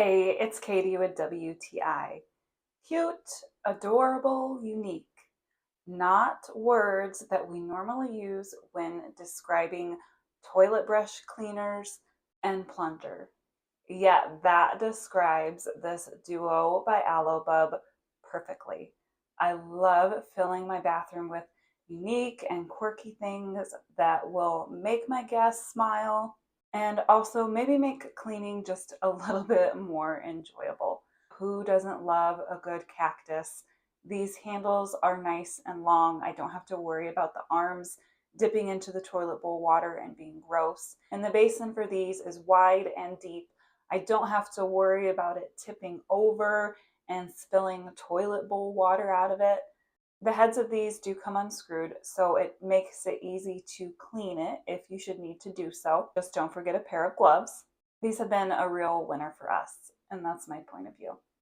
Hey, it's Katie with WTI. Cute, adorable, unique. Not words that we normally use when describing toilet brush cleaners and plunger. Yet that describes this duo by ALLOBUB perfectly. I love filling my bathroom with unique and quirky things that will make my guests smile and also maybe make cleaning just a little bit more enjoyable. Who doesn't love a good cactus? These handles are nice and long. I don't have to worry about the arms dipping into the toilet bowl water and being gross. And the basin for these is wide and deep. I don't have to worry about it tipping over and spilling toilet bowl water out of it. The heads of these do come unscrewed, so it makes it easy to clean it if you should need to do so. Just don't forget a pair of gloves. These have been a real winner for us, and that's my point of view.